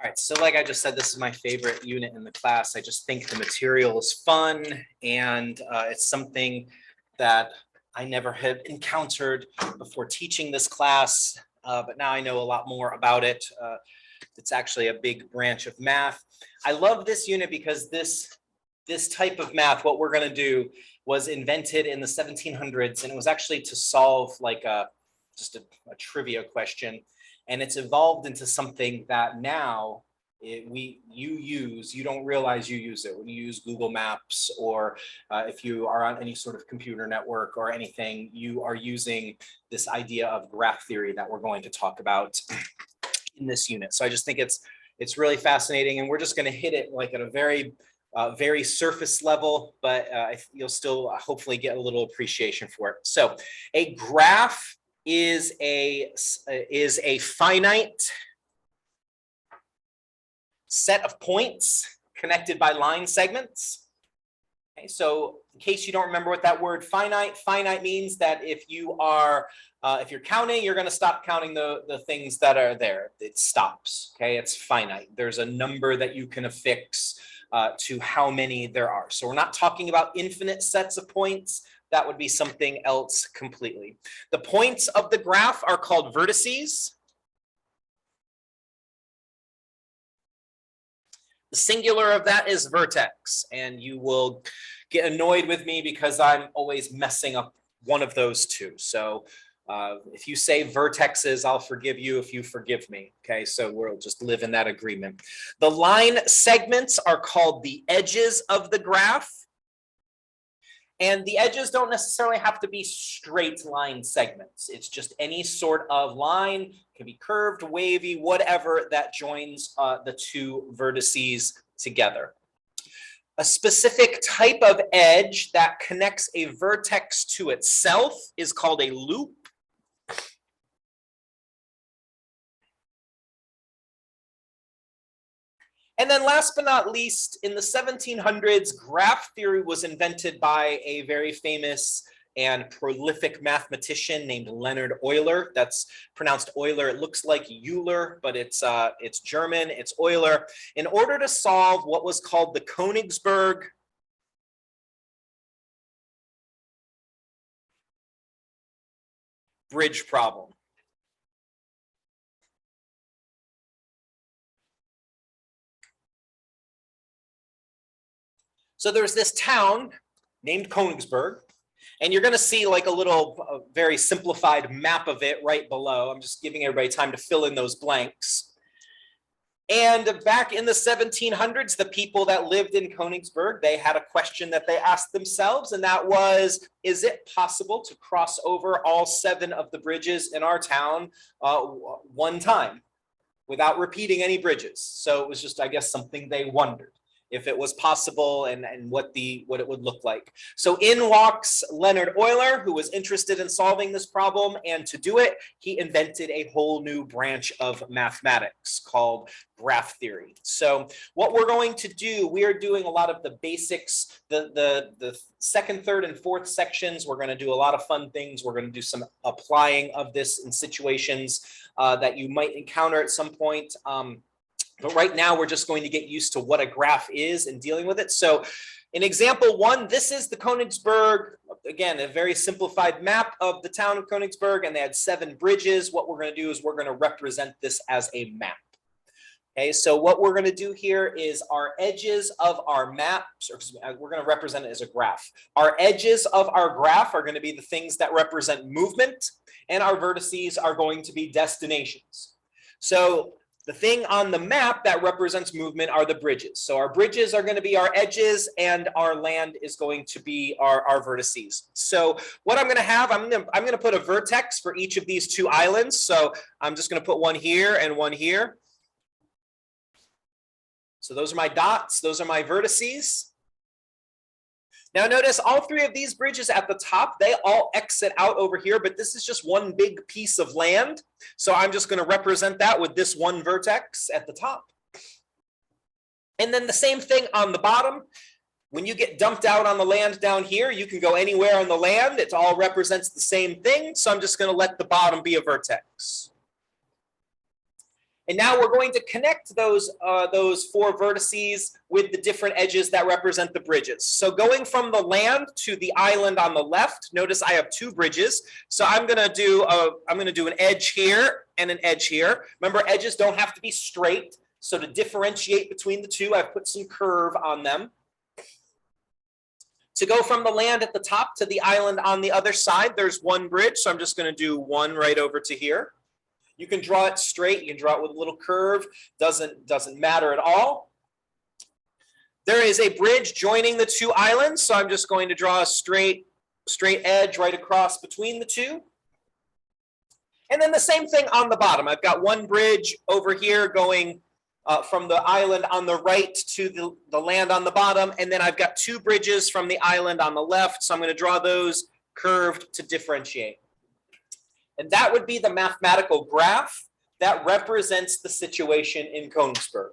All right, so like I just said, this is my favorite unit in the class. I just think the material is fun, and it's something that I never had encountered before teaching this class, but now I know a lot more about it. It's actually a big branch of math. I love this unit because this type of math, what we're going to do, was invented in the 1700s, and it was actually to solve like just a trivia question. And it's evolved into something that now you don't realize you use it when you use Google Maps, or if you are on any sort of computer network or anything, you are using this idea of graph theory that we're going to talk about in this unit. So I just think it's really fascinating, and we're just going to hit it like at a very surface level, but you'll still hopefully get a little appreciation for it. So a graph is a finite set of points connected by line segments. Okay, so in case you don't remember what that word finite means, that if you're counting, you're going to stop counting the things that are there. It stops. Okay, it's finite. There's a number that you can affix to how many there are. So we're not talking about infinite sets of points. That would be something else completely. The points of the graph are called vertices. The singular of that is vertex, and you will get annoyed with me because I'm always messing up one of those two. So if you say vertexes, I'll forgive you if you forgive me. Okay, so we'll just live in that agreement. The line segments are called the edges of the graph. And the edges don't necessarily have to be straight line segments. It's just any sort of line. It can be curved, wavy, whatever that joins the two vertices together. A specific type of edge that connects a vertex to itself is called a loop. And then last but not least, in the 1700s, graph theory was invented by a very famous and prolific mathematician named Leonhard Euler. That's pronounced Euler. It looks like Euler, but it's German. It's Euler. In order to solve what was called the Königsberg bridge problem. So there's this town named Königsberg, and you're going to see like a little very simplified map of it right below. I'm just giving everybody time to fill in those blanks. And back in the 1700s, the people that lived in Königsberg, they had a question that they asked themselves, and that was, is it possible to cross over all 7 of the bridges in our town one time without repeating any bridges? So it was just, I guess, something they wondered if it was possible and what it would look like. So in walks Leonhard Euler, who was interested in solving this problem, and to do it, he invented a whole new branch of mathematics called graph theory. So what we're going to do, we are doing a lot of the basics, the second, third, and fourth sections. We're going to do a lot of fun things. We're going to do some applying of this in situations that you might encounter at some point. But right now, we're just going to get used to what a graph is and dealing with it. So in example 1, this is the Königsberg, again, a very simplified map of the town of Königsberg, and they had 7 bridges. What we're going to do is we're going to represent this as a map. Okay, so what we're going to do here is our edges of our maps, or we're going to represent it as a graph. Our edges of our graph are going to be the things that represent movement, and our vertices are going to be destinations. So the thing on the map that represents movement are the bridges. So our bridges are going to be our edges, and our land is going to be our vertices. So what I'm going to have, I'm going to put a vertex for each of these 2 islands. So I'm just going to put one here and one here. So those are my dots. Those are my vertices. Now notice all 3 of these bridges at the top, they all exit out over here, but this is just one big piece of land. So I'm just going to represent that with this one vertex at the top. And then the same thing on the bottom. When you get dumped out on the land down here, you can go anywhere on the land. It all represents the same thing. So I'm just going to let the bottom be a vertex. And now we're going to connect those 4 vertices with the different edges that represent the bridges. So going from the land to the island on the left, notice I have 2 bridges. So I'm going to do an edge here and an edge here. Remember, edges don't have to be straight. So to differentiate between the 2, I've put some curve on them. To go from the land at the top to the island on the other side, there's 1 bridge. So I'm just going to do 1 right over to here. You can draw it straight. You can draw it with a little curve. Doesn't matter at all. There is a bridge joining the 2 islands. So I'm just going to draw a straight edge right across between the 2. And then the same thing on the bottom. I've got 1 bridge over here going from the island on the right to the land on the bottom. And then I've got 2 bridges from the island on the left. So I'm going to draw those curved to differentiate. And that would be the mathematical graph that represents the situation in Königsberg,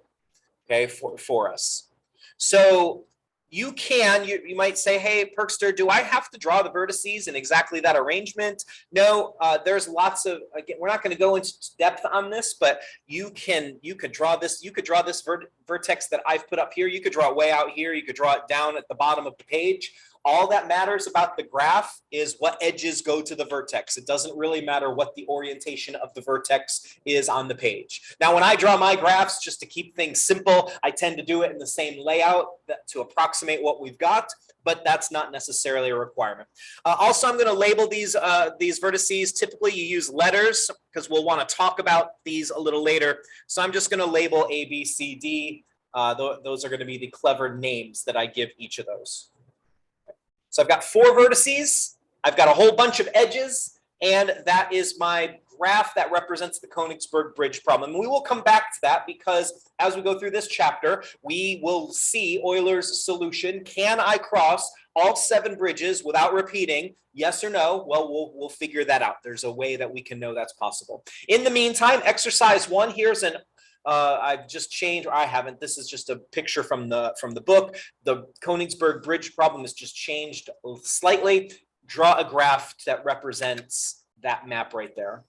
okay, for us. So you might say, hey, Perkster, do I have to draw the vertices in exactly that arrangement? No, there's lots of, again, we're not going to go into depth on this, but you could draw this vertex that I've put up here. You could draw it way out here. You could draw it down at the bottom of the page. All that matters about the graph is what edges go to the vertex. It doesn't really matter what the orientation of the vertex is on the page. Now, when I draw my graphs, just to keep things simple, I tend to do it in the same layout to approximate what we've got, but that's not necessarily a requirement. Also, I'm going to label these vertices. Typically, you use letters because we'll want to talk about these a little later. So I'm just going to label A, B, C, D. Those are going to be the clever names that I give each of those. So I've got 4 vertices, I've got a whole bunch of edges, and that is my graph that represents the Königsberg Bridge problem. And we will come back to that because as we go through this chapter, we will see Euler's solution. Can I cross all 7 bridges without repeating? Yes or no? Well, we'll figure that out. There's a way that we can know that's possible. In the meantime, exercise 1, here's an I've just changed, or I haven't. This is just a picture from the book. The Königsberg Bridge problem is just changed slightly. Draw a graph that represents that map right there.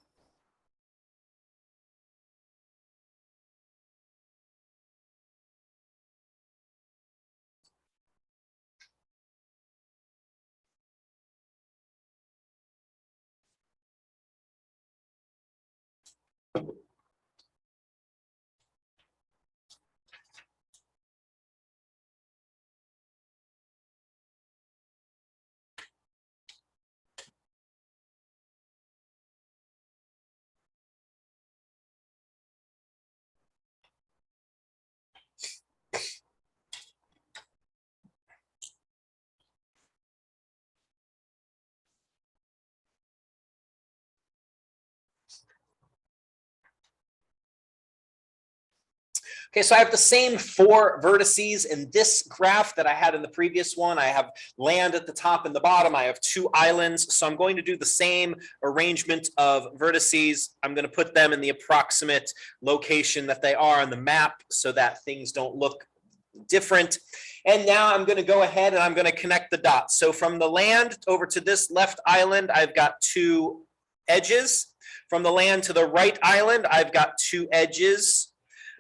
Okay, so I have the same 4 vertices in this graph that I had in the previous one. I have land at the top and the bottom. I have 2 islands. So I'm going to do the same arrangement of vertices. I'm going to put them in the approximate location that they are on the map so that things don't look different. And now I'm going to go ahead and I'm going to connect the dots. So from the land over to this left island, I've got 2 edges. From the land to the right island, I've got 2 edges.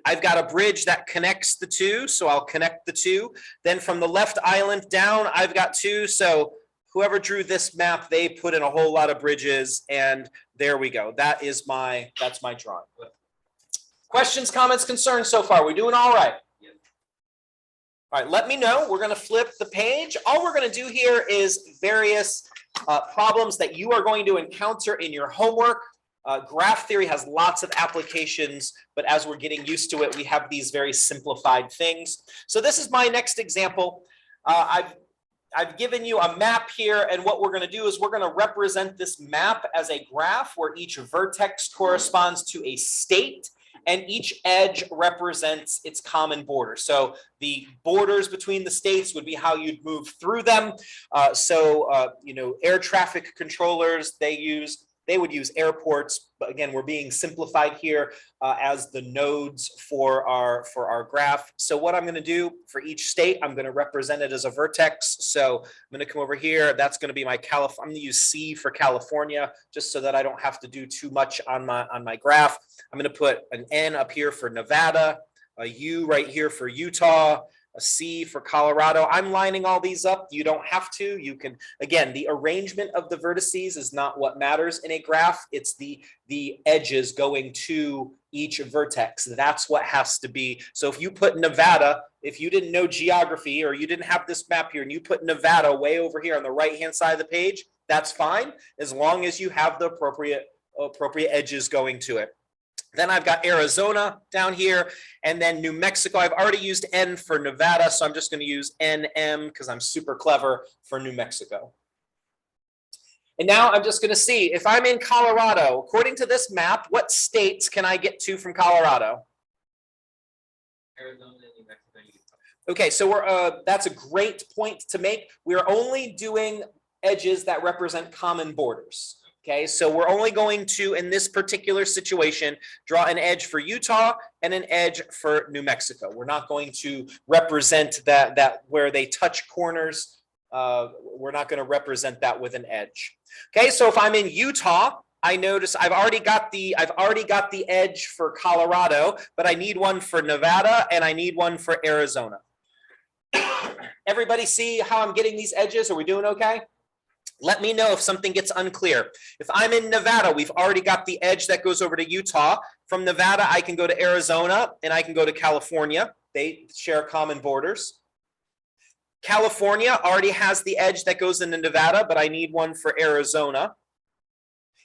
I've got a bridge that connects the 2, so I'll connect the 2. Then from the left island down, I've got 2. So whoever drew this map, they put in a whole lot of bridges, and there we go. That's my drawing. Questions, comments, concerns so far? We doing all right? All right, let me know. We're going to flip the page. All we're going to do here is various problems that you are going to encounter in your homework. Graph theory has lots of applications, but as we're getting used to it, we have these very simplified things. So this is my next example. I've given you a map here, and what we're going to do is we're going to represent this map as a graph where each vertex corresponds to a state, and each edge represents its common border. So the borders between the states would be how you'd move through them. Air traffic controllers, they use They would use airports, but again, we're being simplified here as the nodes for our graph. So what I'm going to do for each state, I'm going to represent it as a vertex. So I'm going to come over here. That's going to be my I'm going to use C for California, just so that I don't have to do too much on my graph. I'm going to put an N up here for Nevada, a U right here for Utah, a C for Colorado. I'm lining all these up. You don't have to. You can, again, the arrangement of the vertices is not what matters in a graph. It's the edges going to each vertex. That's what has to be. So if you put Nevada, if you didn't know geography or you didn't have this map here and you put Nevada way over here on the right-hand side of the page, that's fine, as long as you have the appropriate edges going to it. Then I've got Arizona down here, and then New Mexico. I've already used N for Nevada, so I'm just going to use NM because I'm super clever for New Mexico. And now I'm just going to see if I'm in Colorado. According to this map, what states can I get to from Colorado? Arizona, New Mexico, Utah. Okay, so we're that's a great point to make. We're only doing edges that represent common borders. Okay, so we're only going to, in this particular situation, draw an edge for Utah and an edge for New Mexico. We're not going to represent that where they touch corners. We're not going to represent that with an edge. Okay, so if I'm in Utah, I notice I've already got the edge for Colorado, but I need one for Nevada and I need one for Arizona. Everybody see how I'm getting these edges? Are we doing okay? Let me know if something gets unclear. If I'm in Nevada, we've already got the edge that goes over to Utah. From Nevada, I can go to Arizona and I can go to California. They share common borders. California already has the edge that goes into Nevada, but I need one for Arizona.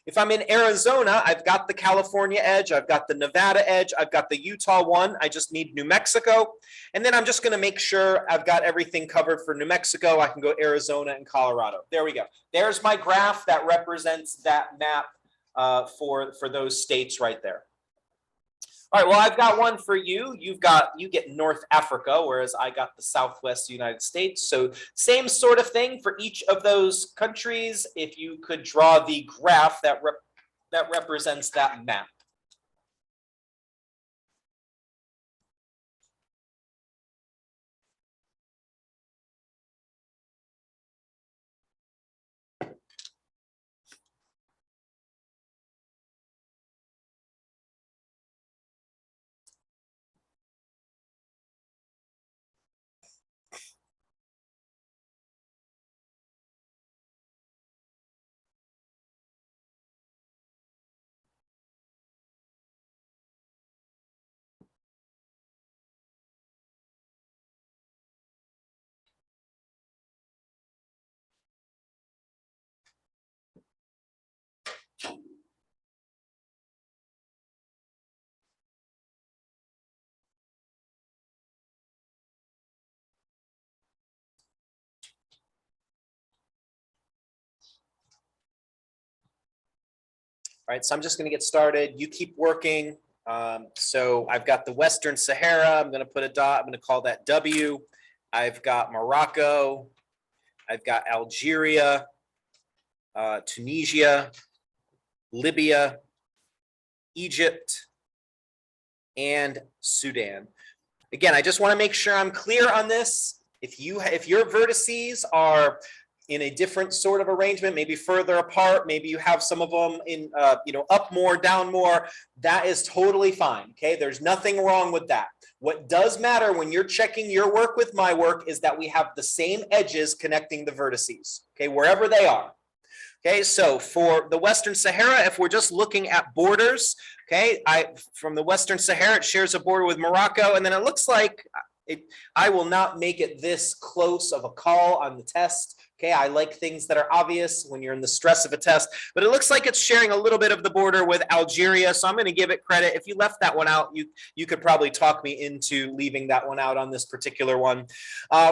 If I'm in Arizona, I've got the California edge, I've got the Nevada edge, I've got the Utah one, I just need New Mexico. And then I'm just going to make sure I've got everything covered for New Mexico. I can go Arizona and Colorado. There we go. There's my graph that represents that map for those states right there. All right, well, I've got one for you. You get North Africa, whereas I got the Southwest United States. So same sort of thing for each of those countries. If you could draw the graph that represents that map. All right, so I'm just going to get started. You keep working. So I've got the Western Sahara. I'm going to put a dot. I'm going to call that W. I've got Morocco. I've got Algeria, Tunisia, Libya, Egypt, and Sudan. Again, I just want to make sure I'm clear on this. If your vertices are in a different sort of arrangement, maybe further apart, maybe you have some of them in, up more, down more, that is totally fine, okay? There's nothing wrong with that. What does matter when you're checking your work with my work is that we have the same edges connecting the vertices, okay, wherever they are. Okay, so for the Western Sahara, if we're just looking at borders, okay, from the Western Sahara, it shares a border with Morocco, and then it looks like I will not make it this close of a call on the test. Okay, I like things that are obvious when you're in the stress of a test, but it looks like it's sharing a little bit of the border with Algeria, so I'm going to give it credit. If you left that one out, you could probably talk me into leaving that one out on this particular one.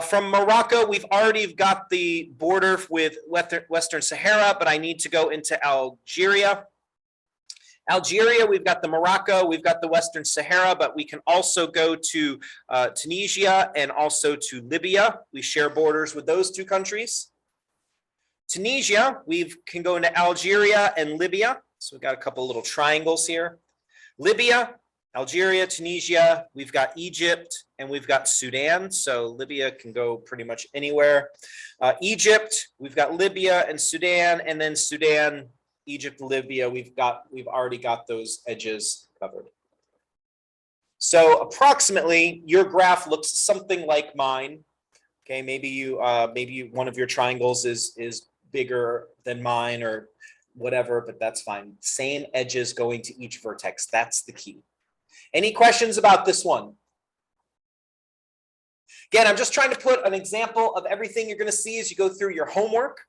From Morocco, we've already got the border with Western Sahara, but I need to go into Algeria. Algeria, we've got the Morocco, we've got the Western Sahara, but we can also go to Tunisia and also to Libya. We share borders with those two countries. Tunisia, we can go into Algeria and Libya. So we've got a couple little triangles here. Libya, Algeria, Tunisia, we've got Egypt, and we've got Sudan. So Libya can go pretty much anywhere. Egypt, we've got Libya and Sudan, and then Sudan, Egypt, Libya, we've already got those edges covered. So approximately your graph looks something like mine. Okay, maybe one of your triangles is bigger than mine or whatever, but that's fine. Same edges going to each vertex. That's the key. Any questions about this one? Again, I'm just trying to put an example of everything you're going to see as you go through your homework.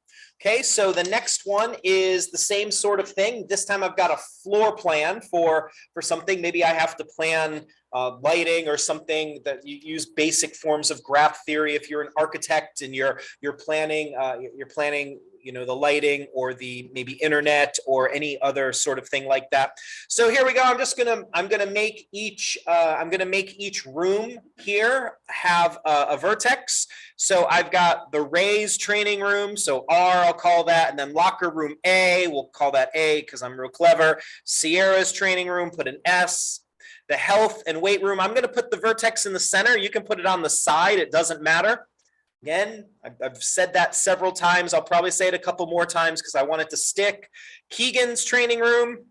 Okay, so the next one is the same sort of thing. This time I've got a floor plan for something. Maybe I have to plan lighting or something that you use basic forms of graph theory. If you're an architect and you're planning the lighting or the maybe internet or any other sort of thing like that. So here we go. I'm gonna make each room here have a vertex. So I've got the Ray's training room, so R I'll call that, and then locker room A, we'll call that A because I'm real clever. Sierra's training room, put an S. The health and weight room, I'm going to put the vertex in the center. You can put it on the side. It doesn't matter. Again, I've said that several times. I'll probably say it a couple more times because I want it to stick. Keegan's training room,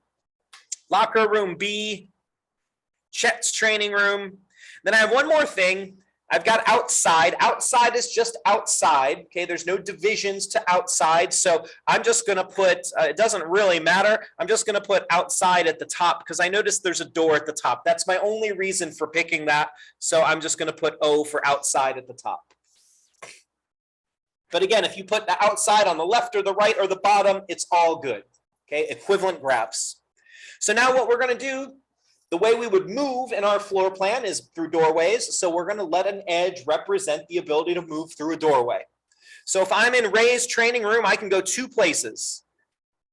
locker room B, Chet's training room. Then I have one more thing. I've got outside. Outside is just outside. Okay, there's no divisions to outside. So I'm just going to put, it doesn't really matter. I'm just going to put outside at the top because I noticed there's a door at the top. That's my only reason for picking that. So I'm just going to put O for outside at the top. But again, if you put the outside on the left or the right or the bottom, it's all good. Okay, equivalent graphs. So now what we're going to do, the way we would move in our floor plan is through doorways. So we're going to let an edge represent the ability to move through a doorway. So if I'm in Ray's training room, I can go two places.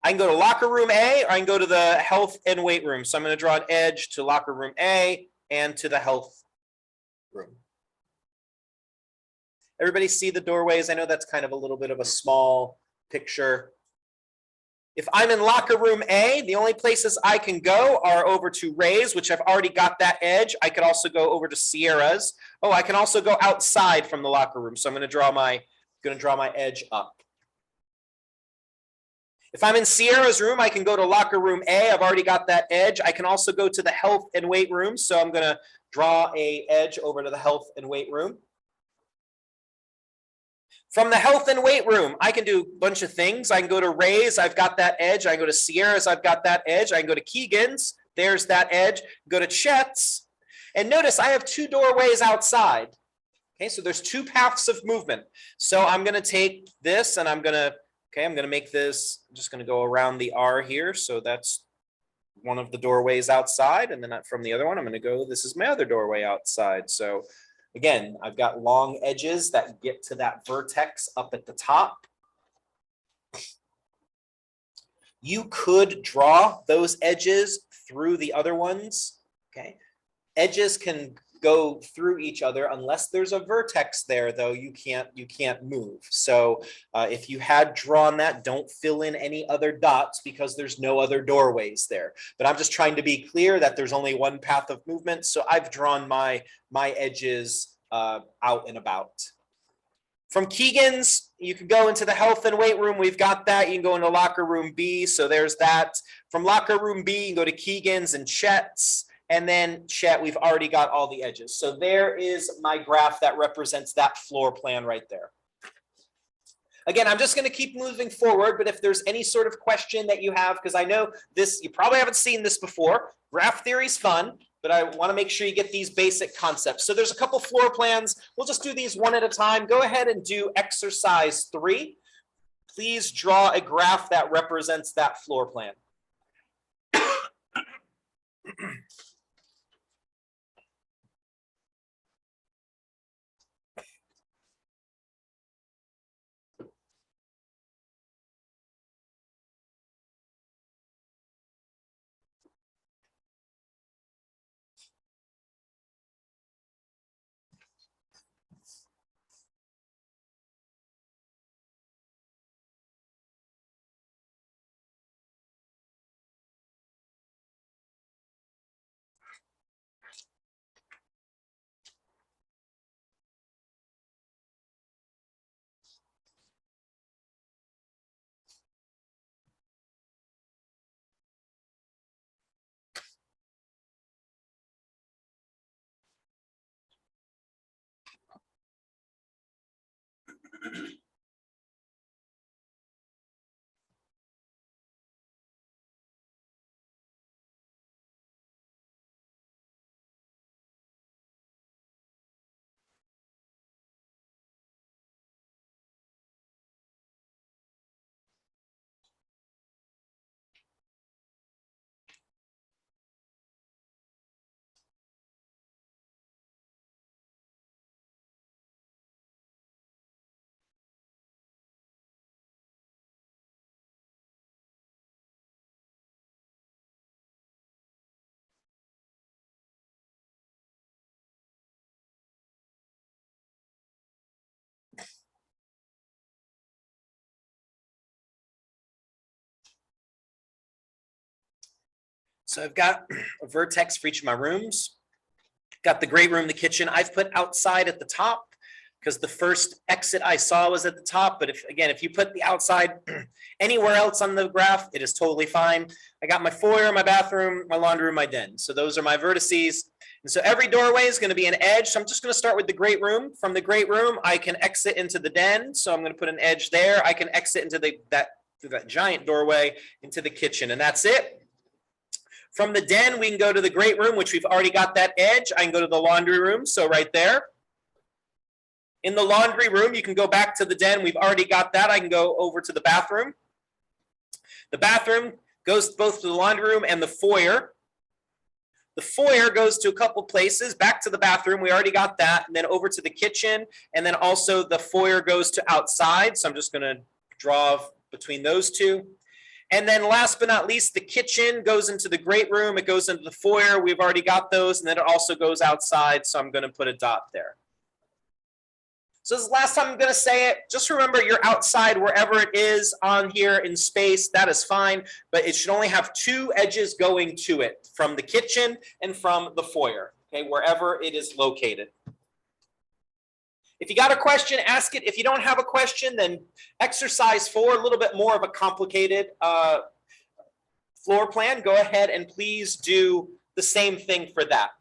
I can go to locker room A or I can go to the health and weight room. So I'm going to draw an edge to locker room A and to the health room. Everybody see the doorways? I know that's kind of a little bit of a small picture. If I'm in locker room A, the only places I can go are over to Ray's, which I've already got that edge. I could also go over to Sierra's. Oh, I can also go outside from the locker room. So I'm going to draw my edge up. If I'm in Sierra's room, I can go to locker room A. I've already got that edge. I can also go to the health and weight room. So I'm going to draw a edge over to the health and weight room. From the health and weight room, I can do a bunch of things. I can go to Ray's, I've got that edge. I can go to Sierra's, I've got that edge. I can go to Keegan's, there's that edge. Go to Chet's, and notice I have two doorways outside. Okay, so there's two paths of movement. So I'm going to take this and I'm going to make this, I'm just going to go around the R here. So that's one of the doorways outside. And then from the other one, I'm going to go, this is my other doorway outside. So again, I've got long edges that get to that vertex up at the top. You could draw those edges through the other ones, okay? Edges can go through each other unless there's a vertex there, though you can't move. So if you had drawn that, don't fill in any other dots because there's no other doorways there. But I'm just trying to be clear that there's only one path of movement. So I've drawn my edges out and about. From Keegan's, you can go into the health and weight room. We've got that. You can go into locker room B. So there's that. From locker room B, you can go to Keegan's and Chet's. And then Chet, we've already got all the edges. So there is my graph that represents that floor plan right there. Again, I'm just going to keep moving forward, but if there's any sort of question that you have, because I know this, you probably haven't seen this before. Graph theory is fun, but I want to make sure you get these basic concepts. So there's a couple floor plans. We'll just do these one at a time. Go ahead and do exercise 3. Please draw a graph that represents that floor plan. So I've got a vertex for each of my rooms. Got the great room, the kitchen. I've put outside at the top because the first exit I saw was at the top. But if you put the outside anywhere else on the graph, it is totally fine. I got my foyer, my bathroom, my laundry room, my den. So those are my vertices. And so every doorway is going to be an edge. So I'm just going to start with the great room. From the great room, I can exit into the den. So I'm going to put an edge there. I can exit into through that giant doorway into the kitchen, and that's it. From the den, we can go to the great room, which we've already got that edge. I can go to the laundry room, so right there. In the laundry room, you can go back to the den. We've already got that. I can go over to the bathroom. The bathroom goes both to the laundry room and the foyer. The foyer goes to a couple places. Back to the bathroom, we already got that. And then over to the kitchen. And then also the foyer goes to outside. So I'm just going to draw between those two. And then last but not least, the kitchen goes into the great room. It goes into the foyer. We've already got those. And then it also goes outside. So I'm going to put a dot there. So this is the last time I'm going to say it. Just remember you're outside wherever it is on here in space. That is fine. But it should only have two edges going to it from the kitchen and from the foyer, okay, wherever it is located. If you got a question, ask it. If you don't have a question, then exercise 4, a little bit more of a complicated floor plan. Go ahead and please do the same thing for that.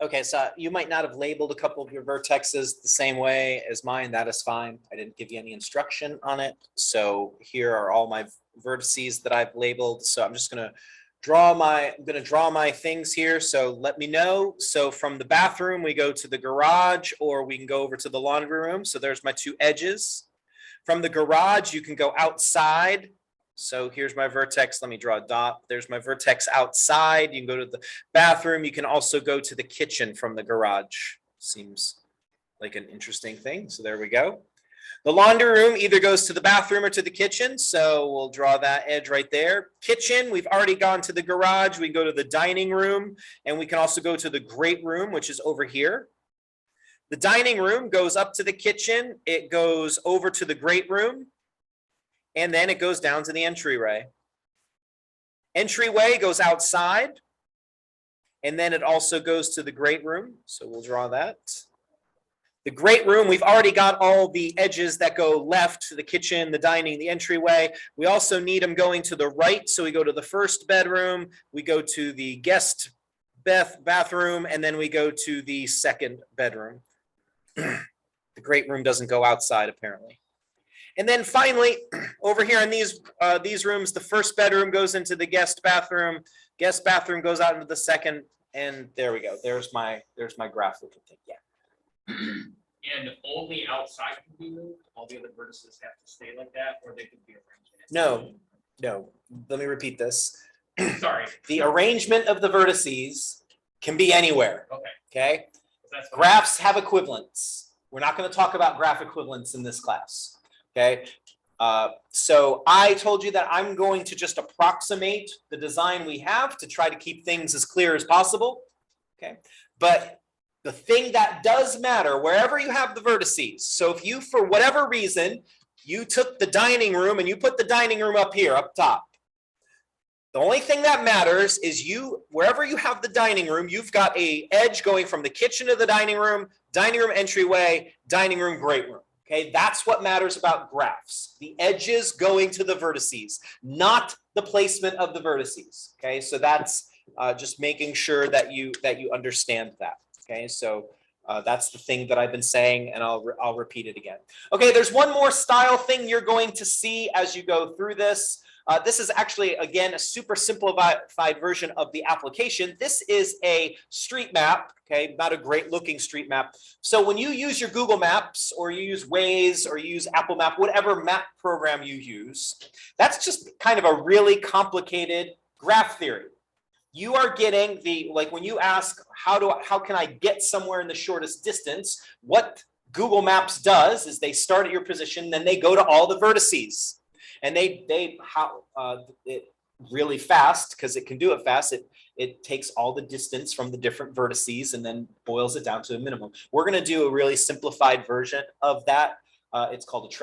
Okay, so you might not have labeled a couple of your vertexes the same way as mine. That is fine. I didn't give you any instruction on it. So here are all my vertices that I've labeled. So I'm just going to draw my things here. So let me know. So from the bathroom, we go to the garage, or we can go over to the laundry room. So there's my two edges. From the garage, you can go outside. So here's my vertex. Let me draw a dot. There's my vertex outside. You can go to the bathroom. You can also go to the kitchen from the garage. Seems like an interesting thing. So there we go. The laundry room either goes to the bathroom or to the kitchen. So we'll draw that edge right there. Kitchen, we've already gone to the garage. We can go to the dining room, and we can also go to the great room, which is over here. The dining room goes up to the kitchen. It goes over to the great room. And then it goes down to the entryway. Entryway goes outside. And then it also goes to the great room. So we'll draw that. The great room, we've already got all the edges that go left to the kitchen, the dining, the entryway. We also need them going to the right. So we go to the first bedroom. We go to the guest bathroom. And then we go to the second bedroom. The great room doesn't go outside, apparently. And then finally, over here in these rooms, the first bedroom goes into the guest bathroom. Guest bathroom goes out into the second, and there we go. There's my graph looking thing. Yeah. And only outside can be moved. All the other vertices have to stay like that, or they could be arranged. No. Let me repeat this. Sorry. The arrangement of the vertices can be anywhere. Okay. Graphs have equivalents. We're not going to talk about graph equivalents in this class. Okay. So I told you that I'm going to just approximate the design we have to try to keep things as clear as possible. Okay, but the thing that does matter, wherever you have the vertices, so if you, for whatever reason, you took the dining room and you put the dining room up here, up top, the only thing that matters is you, wherever you have the dining room, you've got a edge going from the kitchen to the dining room entryway, dining room, great room. Okay, that's what matters about graphs. The edges going to the vertices, not the placement of the vertices. Okay, so that's just making sure that you understand that. Okay, so that's the thing that I've been saying, and I'll repeat it again. Okay, there's one more style thing you're going to see as you go through this. This is actually, again, a super simplified version of the application. This is a street map, okay, not a great looking street map. So when you use your Google Maps or you use Waze or you use Apple Map, whatever map program you use, that's just kind of a really complicated graph theory. You are getting the, like when you ask, how can I get somewhere in the shortest distance? What Google Maps does is they start at your position, then they go to all the vertices. And it really fast, because it can do it fast. It takes all the distance from the different vertices and then boils it down to a minimum. We're going to do a really simplified version of that. It's called a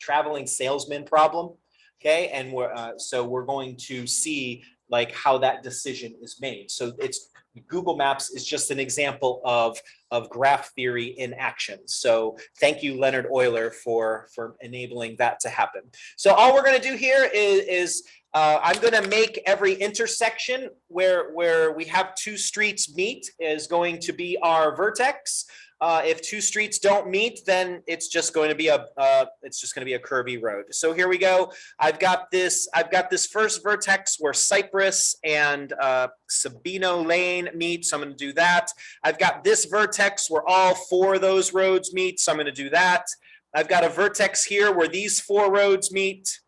traveling salesman problem. Okay, and we're going to see like how that decision is made. So it's Google Maps is just an example of graph theory in action. So thank you, Leonard Euler, for enabling that to happen. So all we're going to do here is I'm going to make every intersection where we have two streets meet is going to be our vertex. If two streets don't meet, then it's just going to be a curvy road. So here we go. I've got this first vertex where Cypress and Sabino Lane meet. So I'm going to do that. I've got this vertex where all four of those roads meet. So I'm going to do that. I've got a vertex here where these four roads meet.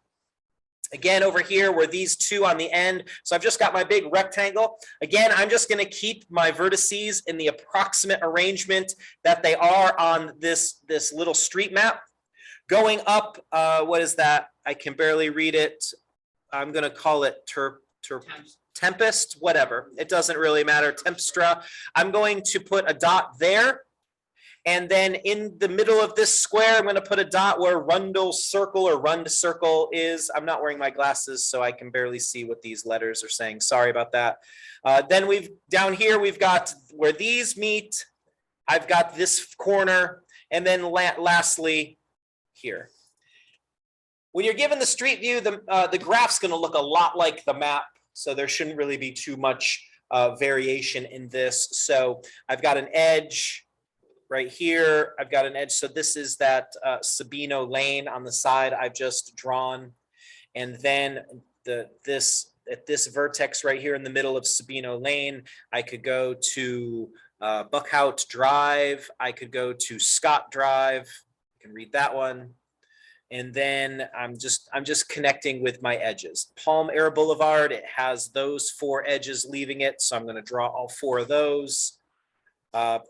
Again, over here where these two on the end. So I've just got my big rectangle. Again, I'm just going to keep my vertices in the approximate arrangement that they are on this little street map. Going up, what is that? I can barely read it. I'm going to call it Tempest, whatever. It doesn't really matter. Tempstra. I'm going to put a dot there. And then in the middle of this square, I'm going to put a dot where Rund circle is. I'm not wearing my glasses, so I can barely see what these letters are saying. Sorry about that. Then down here, we've got where these meet. I've got this corner. And then lastly, here. When you're given the street view, the graph's going to look a lot like the map. So there shouldn't really be too much variation in this. So I've got an edge. Right here, I've got an edge. So this is that Sabino Lane on the side I've just drawn. And then at this vertex right here in the middle of Sabino Lane, I could go to Buckhout Drive. I could go to Scott Drive. You can read that one. And then I'm just connecting with my edges. Palm Air Boulevard, it has those four edges leaving it. So I'm going to draw all four of those.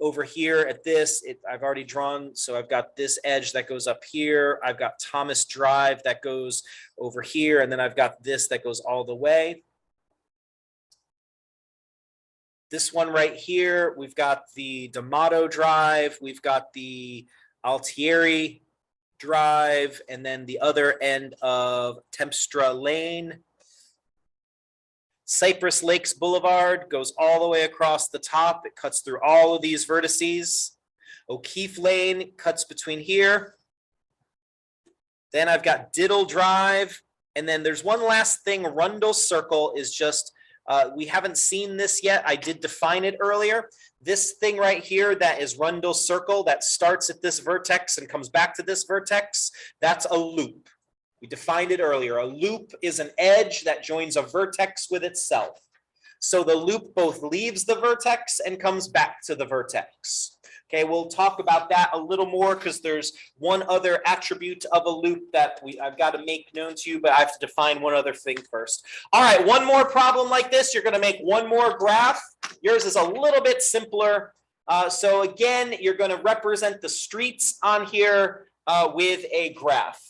Over here at this, I've already drawn, so I've got this edge that goes up here. I've got Thomas Drive that goes over here, and then I've got this that goes all the way. This one right here, we've got the D'Amato Drive, we've got the Altieri Drive, and then the other end of Tempstra Lane. Cypress Lakes Boulevard goes all the way across the top. It cuts through all of these vertices. O'Keefe Lane cuts between here. Then I've got Diddle Drive. And then there's one last thing. Rundle Circle is just, we haven't seen this yet. I did define it earlier. This thing right here that is Rundle Circle that starts at this vertex and comes back to this vertex, that's a loop. We defined it earlier. A loop is an edge that joins a vertex with itself. So the loop both leaves the vertex and comes back to the vertex. Okay, we'll talk about that a little more because there's one other attribute of a loop that I've got to make known to you, but I have to define one other thing first. All right, one more problem like this. You're going to make one more graph. Yours is a little bit simpler. So again, you're going to represent the streets on here with a graph.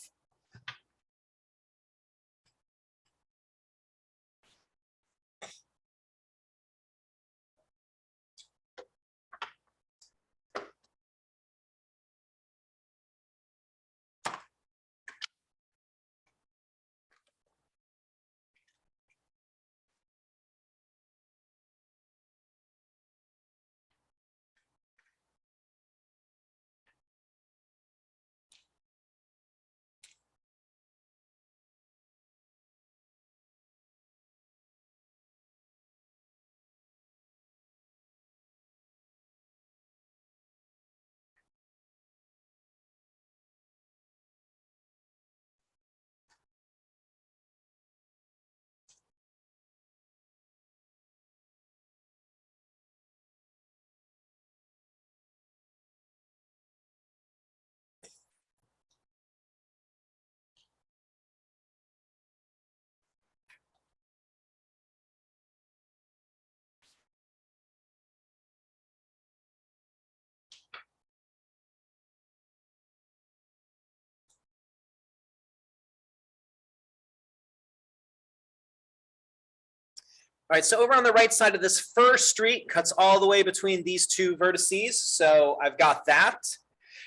All right, so over on the right side of this first street cuts all the way between these two vertices. So I've got that.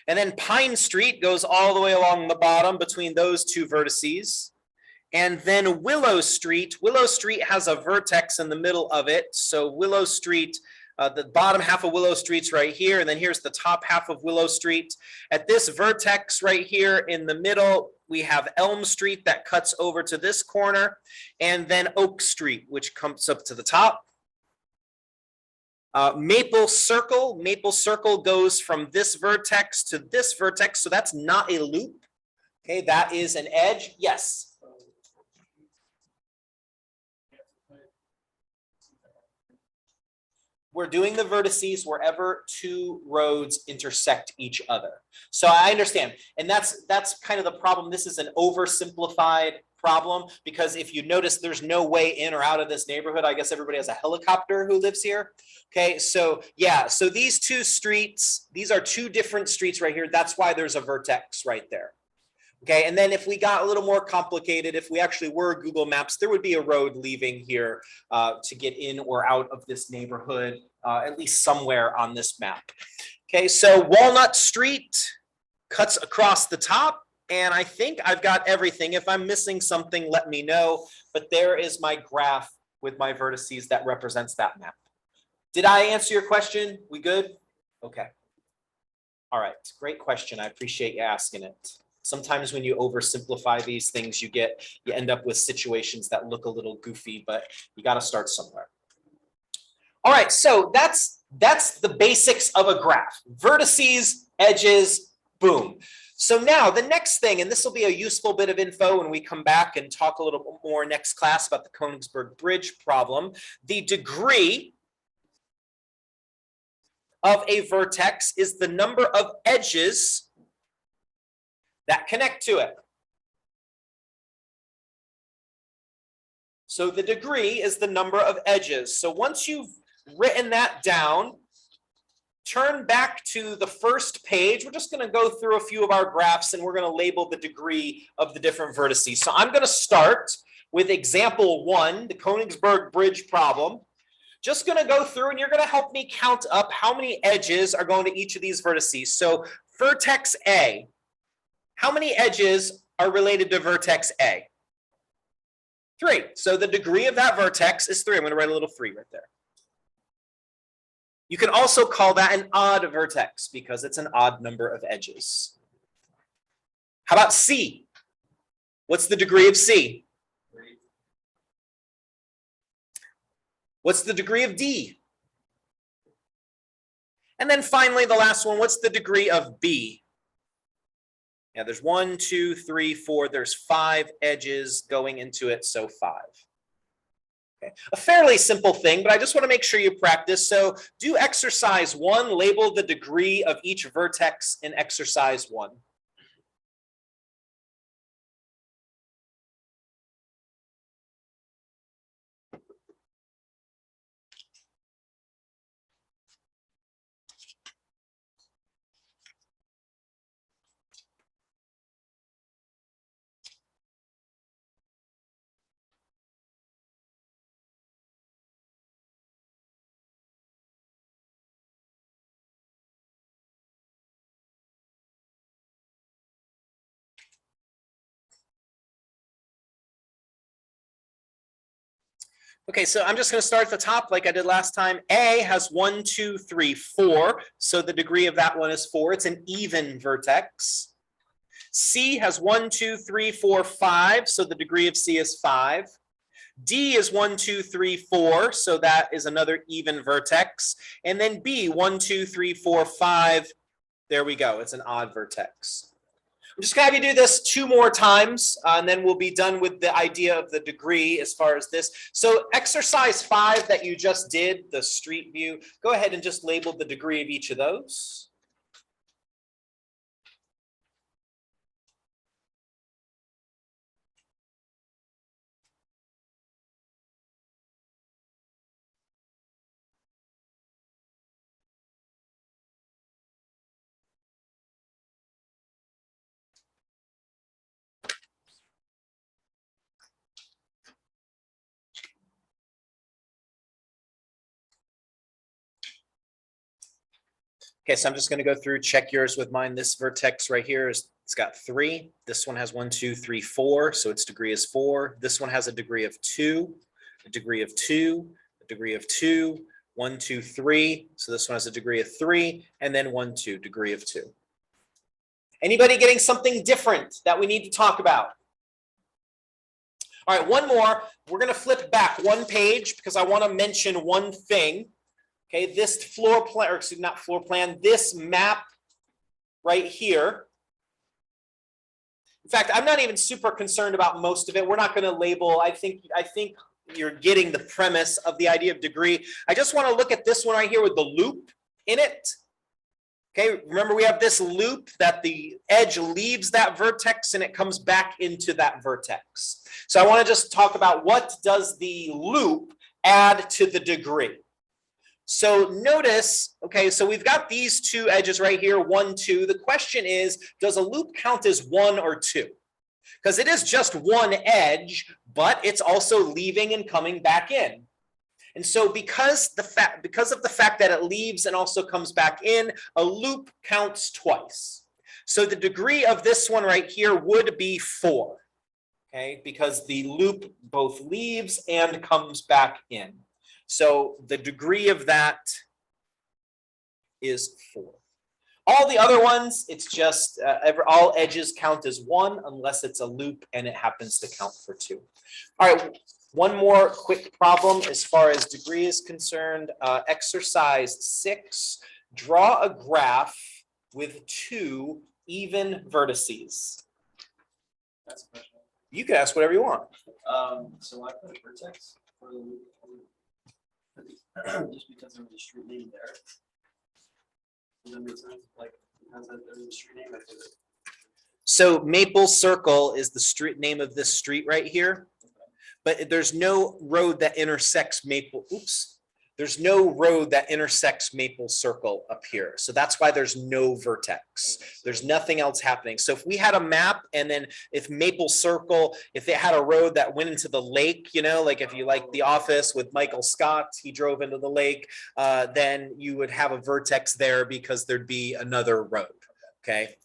And then Pine Street goes all the way along the bottom between those two vertices. And then Willow Street has a vertex in the middle of it. So Willow Street, the bottom half of Willow Street's right here. And then here's the top half of Willow Street. At this vertex right here in the middle, we have Elm Street that cuts over to this corner. And then Oak Street, which comes up to the top. Maple Circle goes from this vertex to this vertex. So that's not a loop. Okay, that is an edge. Yes. We're doing the vertices wherever two roads intersect each other. So I understand. And that's kind of the problem. This is an oversimplified problem because if you notice, there's no way in or out of this neighborhood. I guess everybody has a helicopter who lives here. Okay, so yeah, so these two streets, these are two different streets right here. That's why there's a vertex right there. Okay, and then if we got a little more complicated, if we actually were Google Maps, there would be a road leaving here to get in or out of this neighborhood, at least somewhere on this map. Okay, so Walnut Street cuts across the top, and I think I've got everything. If I'm missing something, let me know. But there is my graph with my vertices that represents that map. Did I answer your question? We good? Okay. All right, great question. I appreciate you asking it. Sometimes when you oversimplify these things, you end up with situations that look a little goofy, but you got to start somewhere. All right, so that's the basics of a graph. Vertices, edges, boom. So now the next thing, and this will be a useful bit of info when we come back and talk a little more next class about the Königsberg Bridge problem. The degree of a vertex is the number of edges that connect to it. So the degree is the number of edges. So once you've written that down, turn back to the first page. We're just going to go through a few of our graphs and we're going to label the degree of the different vertices. So I'm going to start with example 1, the Königsberg Bridge problem. Just going to go through and you're going to help me count up how many edges are going to each of these vertices. So vertex A. How many edges are related to vertex A? 3. So the degree of that vertex is 3. I'm going to write a little 3 right there. You can also call that an odd vertex because it's an odd number of edges. How about C? What's the degree of C? 3. What's the degree of D? And then finally, the last one, what's the degree of B? Yeah, there's 1, 2, 3, 4. There's 5 edges going into it, so 5. Okay. A fairly simple thing, but I just want to make sure you practice. So do exercise 1, label the degree of each vertex in exercise 1. Okay, so I'm just going to start at the top like I did last time. A has 1, 2, 3, 4. So the degree of that one is 4. It's an even vertex. C has 1, 2, 3, 4, 5. So the degree of C is 5. D is 1, 2, 3, 4. So that is another even vertex. And then B, 1, 2, 3, 4, 5. There we go. It's an odd vertex. I'm just going to have you do this 2 more times, and then we'll be done with the idea of the degree as far as this. So exercise 5 that you just did, the street view, go ahead and just label the degree of each of those. Okay, so I'm just going to go through, check yours with mine. This vertex right here is, it's got 3. This one has 1, 2, 3, 4. So its degree is 4. This one has a degree of 2, a degree of 2, a degree of 2, 1, 2, 3. So this one has a degree of 3, and then 1, 2, degree of 2. Anybody getting something different that we need to talk about? All right, one more. We're going to flip back one page because I want to mention one thing. Okay, this floor plan, or excuse me, not floor plan, this map right here. In fact, I'm not even super concerned about most of it. We're not going to label. I think you're getting the premise of the idea of degree. I just want to look at this one right here with the loop in it. Okay, remember we have this loop that the edge leaves that vertex and it comes back into that vertex. So I want to just talk about what does the loop add to the degree. So notice, okay, so we've got these two edges right here, 1, 2. The question is, does a loop count as 1 or 2? Because it is just one edge, but it's also leaving and coming back in. And so because of the fact that it leaves and also comes back in, a loop counts twice. So the degree of this one right here would be 4, okay, because the loop both leaves and comes back in. So the degree of that is 4. All the other ones, it's just all edges count as 1 unless it's a loop and it happens to count for 2. All right, one more quick problem as far as degree is concerned. Exercise 6, draw a graph with 2 even vertices. That's a question. You can ask whatever you want. So I put a vertex for the loop. Just because there was a street name there. Does that make sense? Like, because there's a street name, I put it. So Maple Circle is the street name of this street right here, but there's no road that intersects Maple. Oops. There's no road that intersects Maple Circle up here. So that's why there's no vertex. There's nothing else happening. So if we had a map and then if Maple Circle, if it had a road that went into the lake, you know, like if you like The Office with Michael Scott, he drove into the lake, then you would have a vertex there because there'd be another road. Okay.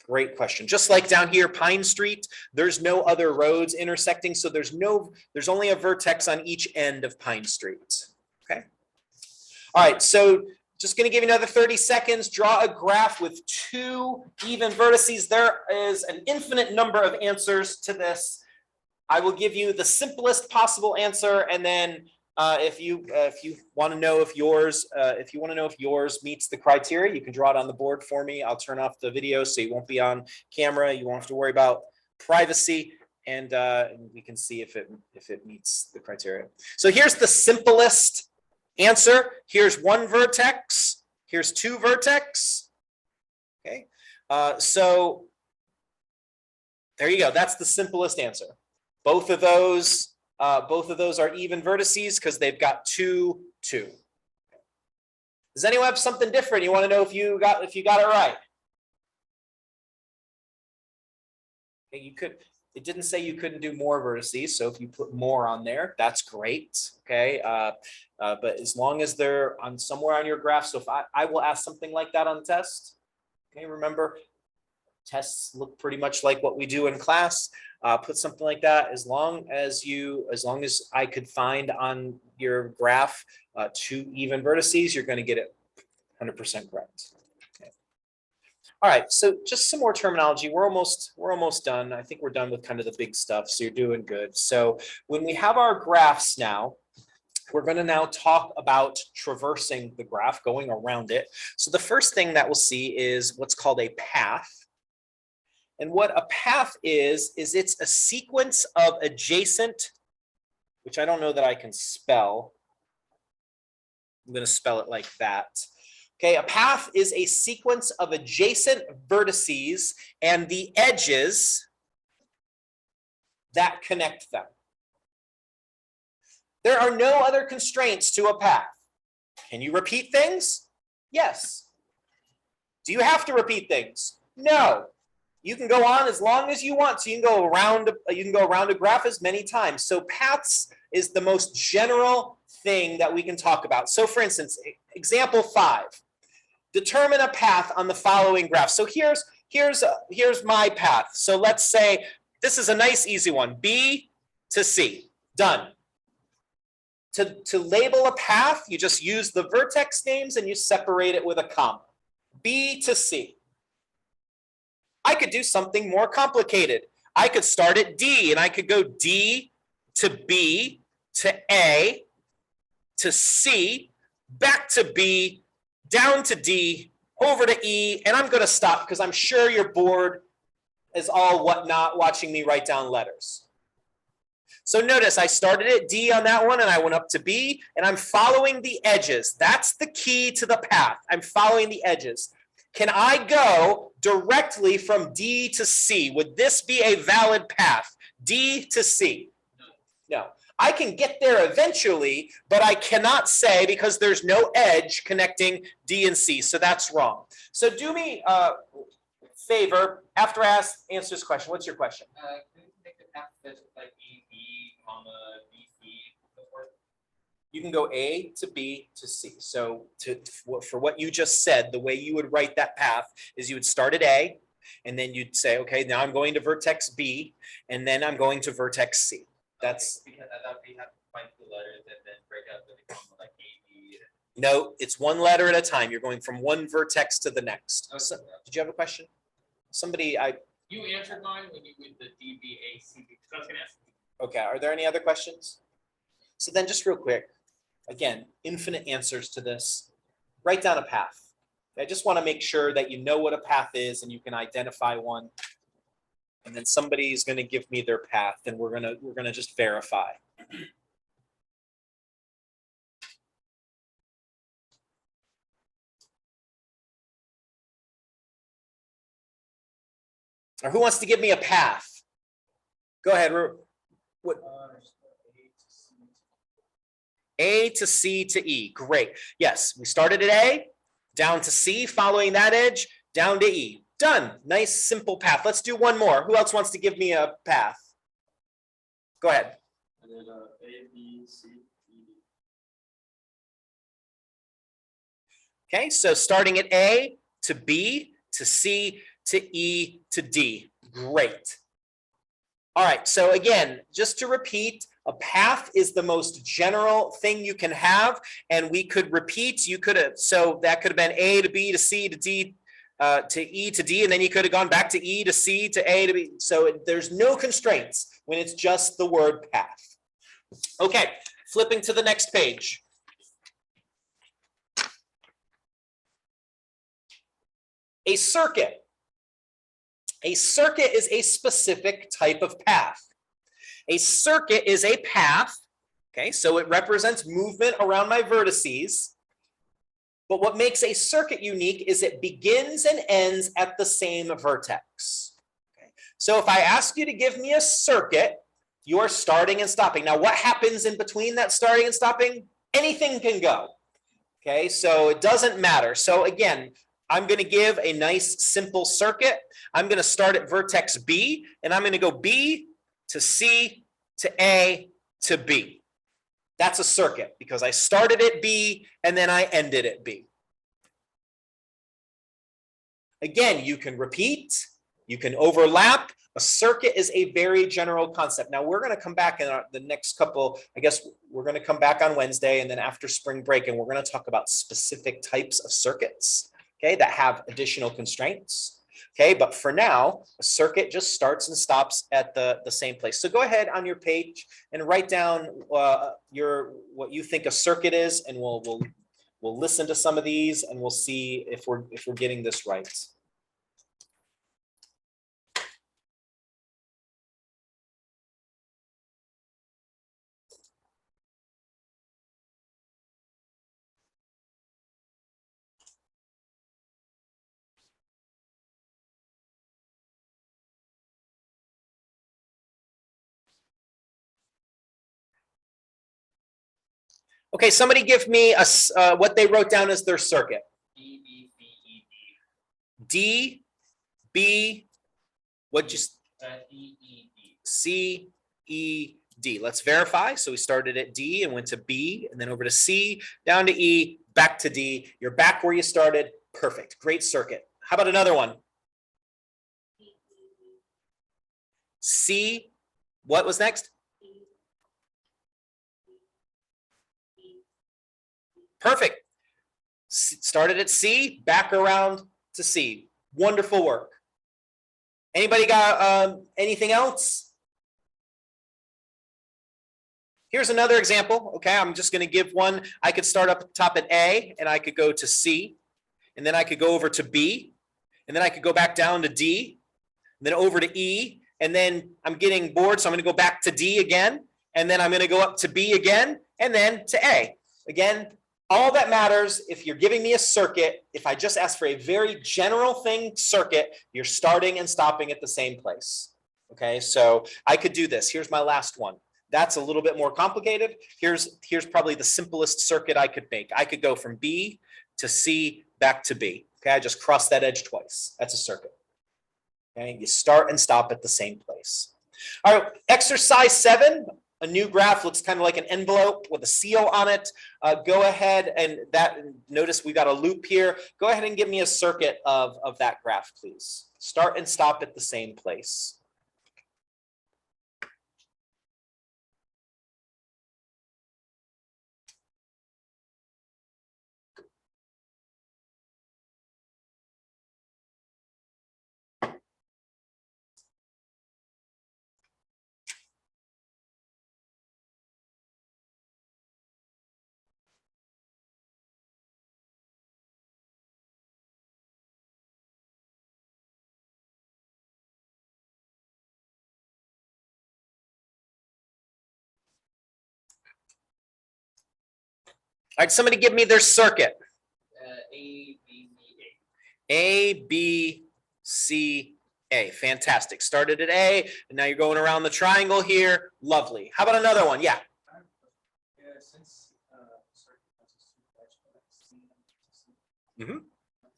Great question. Just like down here, Pine Street, there's no other roads intersecting. So there's only a vertex on each end of Pine Street. Okay. All right, so just going to give you another 30 seconds. Draw a graph with 2 even vertices. There is an infinite number of answers to this. I will give you the simplest possible answer, and then if you want to know if yours meets the criteria, you can draw it on the board for me. I'll turn off the video so you won't be on camera. You won't have to worry about privacy, and we can see if it meets the criteria. So here's the simplest answer. Here's 1 vertex. Here's 2 vertex. Okay. So there you go. That's the simplest answer. Both of those are even vertices because they've got 2, 2. Does anyone have something different? You want to know if you got it right? Okay, you could. It didn't say you couldn't do more vertices, so if you put more on there, that's great. Okay, but as long as they're on somewhere on your graph, so if I will ask something like that on the test. Okay, remember, tests look pretty much like what we do in class. Put something like that. As long as I could find on your graph 2 even vertices, you're going to get it 100% correct. All right, so just some more terminology. We're almost done. I think we're done with kind of the big stuff, so you're doing good. So when we have our graphs now, we're going to now talk about traversing the graph, going around it. So the first thing that we'll see is what's called a path. And what a path is it's a sequence of adjacent, which I don't know that I can spell. I'm going to spell it like that. Okay, a path is a sequence of adjacent vertices and the edges that connect them. There are no other constraints to a path. Can you repeat things? Yes. Do you have to repeat things? No. You can go on as long as you want. So you can go around a graph as many times. So paths is the most general thing that we can talk about. So for instance, example 5. Determine a path on the following graph. So here's my path. So let's say this is a nice easy one. B to C. Done. To label a path, you just use the vertex names and you separate it with a comma. B to C. I could do something more complicated. I could start at D and I could go D to B to A to C, back to B, down to D, over to E, and I'm going to stop because I'm sure you're bored as all whatnot watching me write down letters. So notice I started at D on that one and I went up to B and I'm following the edges. That's the key to the path. I'm following the edges. Can I go directly from D to C? Would this be a valid path? D to C? No. I can get there eventually, but I cannot say because there's no edge connecting D and C. So that's wrong. So do me a favor after I answer this question. What's your question? Can you make the path that's like AB, comma, BC, so forth? You can go A to B to C. So for what you just said, the way you would write that path is you would start at A, and then you'd say, okay, now I'm going to vertex B, and then I'm going to vertex C. That's because I thought we had to find two letters and then break out the comma like AB. no, it's one letter at a time. You're going from one vertex to the next. Okay. So, did you have a question? Somebody, You answered mine when you did the DBACB. So I was gonna ask. okay, are there any other questions? So then just real quick, again, infinite answers to this. Write down a path. I just want to make sure that you know what a path is and you can identify one. And then somebody's going to give me their path and we're going to just verify. Or who wants to give me a path? Go ahead. What? A to C to E. Great. Yes, we started at A, down to C, following that edge, down to E. Done. Nice, simple path. Let's do one more. Who else wants to give me a path? Go ahead. And then A, B, C, E. Okay, so starting at A to B to C to E to D. Great. All right, so again, just to repeat, a path is the most general thing you can have, and we could repeat, you could have, so that could have been A to B to C to D to E to D, and then you could have gone back to E to C to A to B. So there's no constraints when it's just the word path. Okay, flipping to the next page. A circuit. A circuit is a specific type of path. A circuit is a path, okay, so it represents movement around my vertices. But what makes a circuit unique is it begins and ends at the same vertex. Okay. So if I ask you to give me a circuit, you are starting and stopping. Now, what happens in between that starting and stopping? Anything can go. Okay, so it doesn't matter. So again, I'm going to give a nice simple circuit. I'm going to start at vertex B, and I'm going to go B to C to A to B. That's a circuit because I started at B and then I ended at B. Again, you can repeat, you can overlap. A circuit is a very general concept. Now we're going to come back in the next couple, I guess we're going to come back on Wednesday and then after spring break, and we're going to talk about specific types of circuits, okay, that have additional constraints. Okay, but for now, a circuit just starts and stops at the same place. So go ahead on your page and write down what you think a circuit is, and we'll listen to some of these and we'll see if we're getting this right. Okay, somebody give me what they wrote down as their circuit. D, B, C, E, D. D, B, what just E, E, D. C, E, D. Let's verify. So we started at D and went to B and then over to C, down to E, back to D. You're back where you started. Perfect. Great circuit. How about another one? C. What was next? Perfect. Started at C, back around to C. Wonderful work. Anybody got anything else? Here's another example. Okay, I'm just going to give one. I could start up top at A, and I could go to C, and then I could go over to B, and then I could go back down to D, and then over to E, and then I'm getting bored, so I'm going to go back to D again, and then I'm going to go up to B again, and then to A. Again, all that matters, if you're giving me a circuit, if I just ask for a very general thing circuit, you're starting and stopping at the same place. Okay, so I could do this. Here's my last one. That's a little bit more complicated. Here's probably the simplest circuit I could make. I could go from B to C back to B. Okay, I just crossed that edge twice. That's a circuit. Okay, you start and stop at the same place. All right, exercise 7. A new graph looks kind of like an envelope with a seal on it. Go ahead and notice we got a loop here. Go ahead and give me a circuit of that graph, please. Start and stop at the same place. All right, somebody give me their circuit. A, B, C, A. A, B, C, A. Fantastic. Started at A, and now you're going around the triangle here. Lovely. How about another one? Yeah.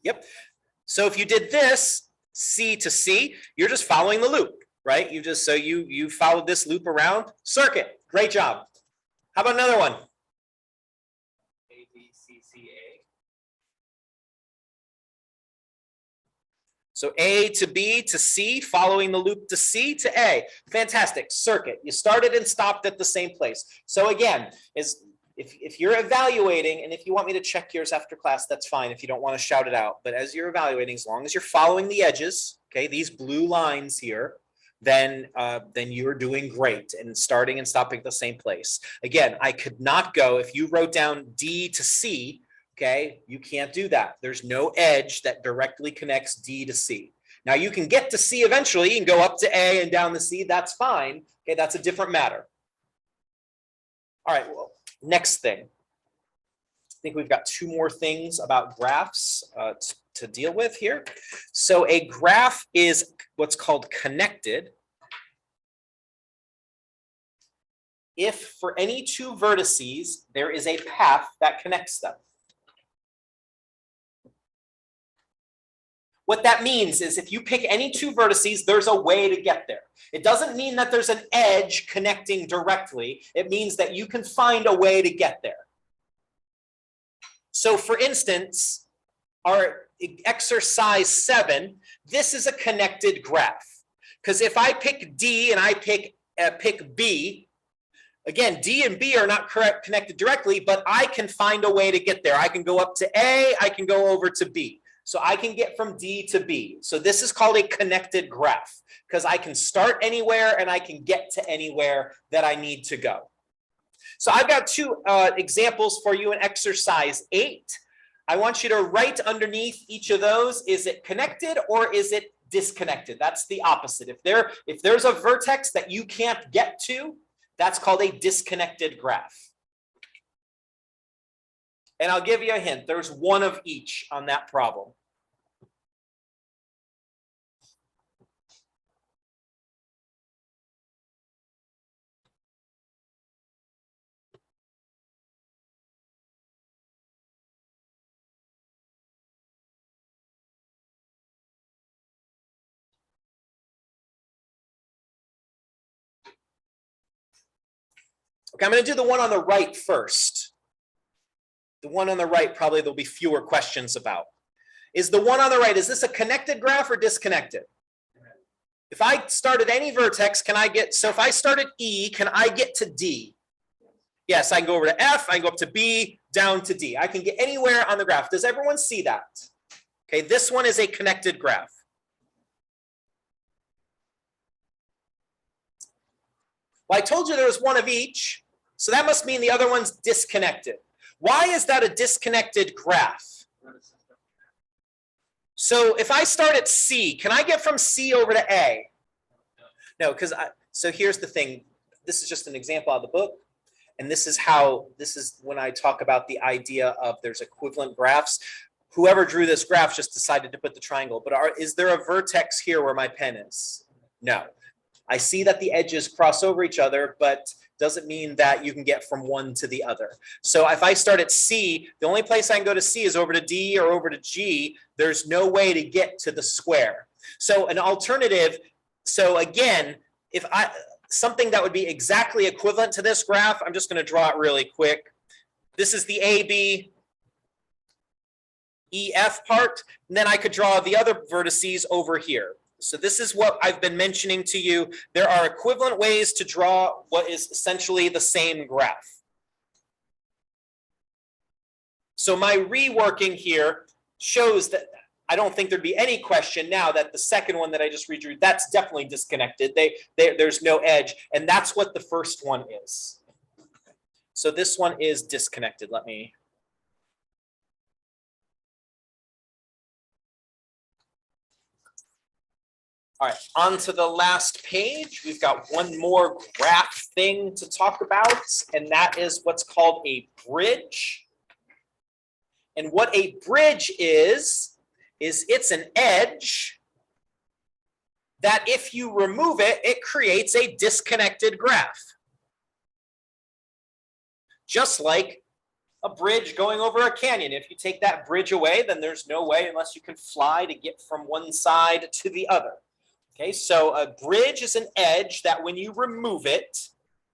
Yep. So if you did this, C to C, you're just following the loop, right? You followed this loop around. Circuit. Great job. How about another one? A, B, C, C, A. So A to B to C, following the loop to C to A. Fantastic. Circuit. You started and stopped at the same place. So again, if you're evaluating, and if you want me to check yours after class, that's fine if you don't want to shout it out. But as you're evaluating, as long as you're following the edges, okay, these blue lines here, then you're doing great and starting and stopping at the same place. Again, I could not go, if you wrote down D to C, okay, you can't do that. There's no edge that directly connects D to C. Now you can get to C eventually and go up to A and down to C, that's fine. Okay, that's a different matter. All right, well, next thing. I think we've got 2 more things about graphs to deal with here. So a graph is what's called connected if for any 2 vertices, there is a path that connects them. What that means is if you pick any 2 vertices, there's a way to get there. It doesn't mean that there's an edge connecting directly. It means that you can find a way to get there. So for instance, our exercise 7, this is a connected graph. Because if I pick D and I pick B, again, D and B are not connected directly, but I can find a way to get there. I can go up to A, I can go over to B. So I can get from D to B. So this is called a connected graph because I can start anywhere and I can get to anywhere that I need to go. So I've got 2 examples for you in exercise 8. I want you to write underneath each of those, is it connected or is it disconnected? That's the opposite. If there's a vertex that you can't get to, that's called a disconnected graph. And I'll give you a hint. There's 1 of each on that problem. Okay, I'm going to do the one on the right first. The one on the right, probably there'll be fewer questions about. Is the one on the right, is this a connected graph or disconnected? If I start at any vertex, can I get, so if I start at E, can I get to D? Yes, I can go over to F, I can go up to B, down to D. I can get anywhere on the graph. Does everyone see that? Okay, this one is a connected graph. Well, I told you there was one of each, so that must mean the other one's disconnected. Why is that a disconnected graph? So if I start at C, can I get from C over to A? No, because so here's the thing. This is just an example out of the book. And this is when I talk about the idea of there's equivalent graphs. Whoever drew this graph just decided to put the triangle. But is there a vertex here where my pen is? No. I see that the edges cross over each other, but doesn't mean that you can get from one to the other. So if I start at C, the only place I can go to C is over to D or over to G. There's no way to get to the square. So an alternative, so again, if something that would be exactly equivalent to this graph, I'm just going to draw it really quick. This is the AB, EF part, and then I could draw the other vertices over here. So this is what I've been mentioning to you. There are equivalent ways to draw what is essentially the same graph. So my reworking here shows that I don't think there'd be any question now that the second one that I just redrew, that's definitely disconnected. There's no edge, and that's what the first one is. So this one is disconnected. Let me. All right, on to the last page. We've got one more graph thing to talk about, and that is what's called a bridge. And what a bridge is it's an edge that if you remove it, it creates a disconnected graph. Just like a bridge going over a canyon. If you take that bridge away, then there's no way unless you can fly to get from one side to the other. Okay, so a bridge is an edge that when you remove it,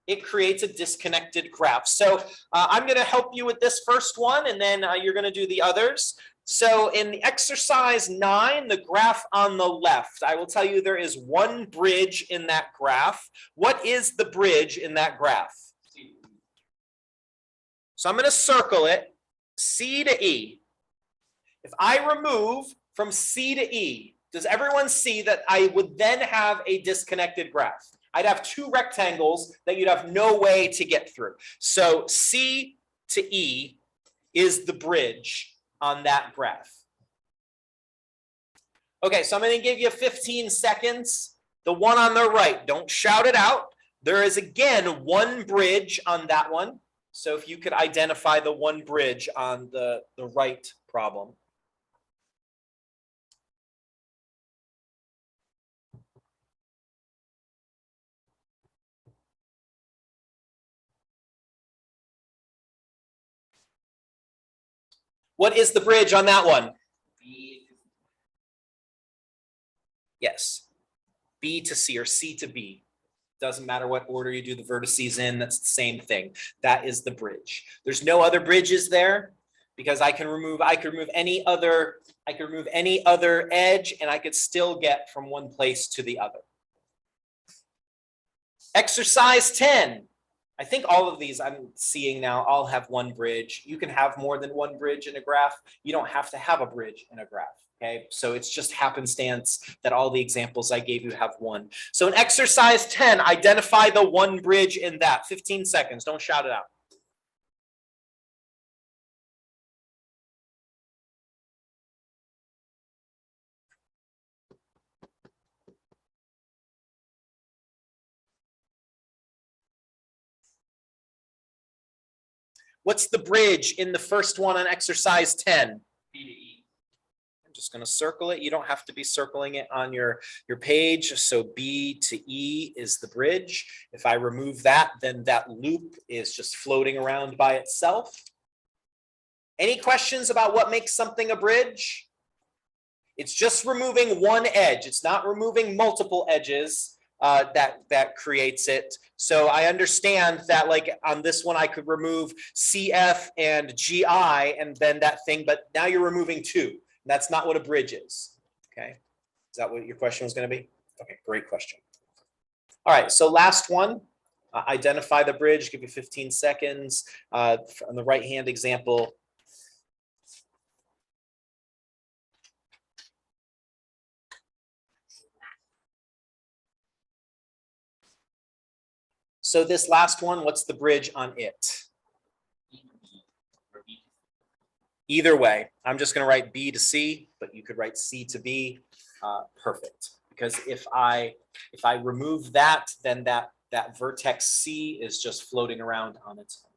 it creates a disconnected graph. So I'm going to help you with this first one, and then you're going to do the others. So in the exercise 9, the graph on the left, I will tell you there is one bridge in that graph. What is the bridge in that graph? So I'm going to circle it, C to E. If I remove from C to E, does everyone see that I would then have a disconnected graph? I'd have two rectangles that you'd have no way to get through. So C to E is the bridge on that graph. Okay, so I'm going to give you 15 seconds. The one on the right, don't shout it out. There is again one bridge on that one. So if you could identify the one bridge on the right problem. What is the bridge on that one? Yes, B to C or C to B. Doesn't matter what order you do the vertices in, that's the same thing. That is the bridge. There's no other bridges there because I could remove any other edge and I could still get from one place to the other. Exercise 10. I think all of these I'm seeing now all have one bridge. You can have more than one bridge in a graph. You don't have to have a bridge in a graph. Okay, so it's just happenstance that all the examples I gave you have one. So in exercise 10, identify the one bridge in that. 15 seconds, don't shout it out. What's the bridge in the first one on exercise 10? B to E. I'm just going to circle it. You don't have to be circling it on your page. So B to E is the bridge. If I remove that, then that loop is just floating around by itself. Any questions about what makes something a bridge? It's just removing one edge. It's not removing multiple edges. That creates it. So I understand that like on this one, I could remove CF and GI and then that thing, but now you're removing two. That's not what a bridge is. Okay. Is that what your question was going to be? Okay, great question. All right, so last one. Identify the bridge, give you 15 seconds. On the right-hand example, so this last one, what's the bridge on it? Either way, I'm just going to write B to C, but you could write C to B. Perfect. Because if I remove that, then that vertex C is just floating around on its own.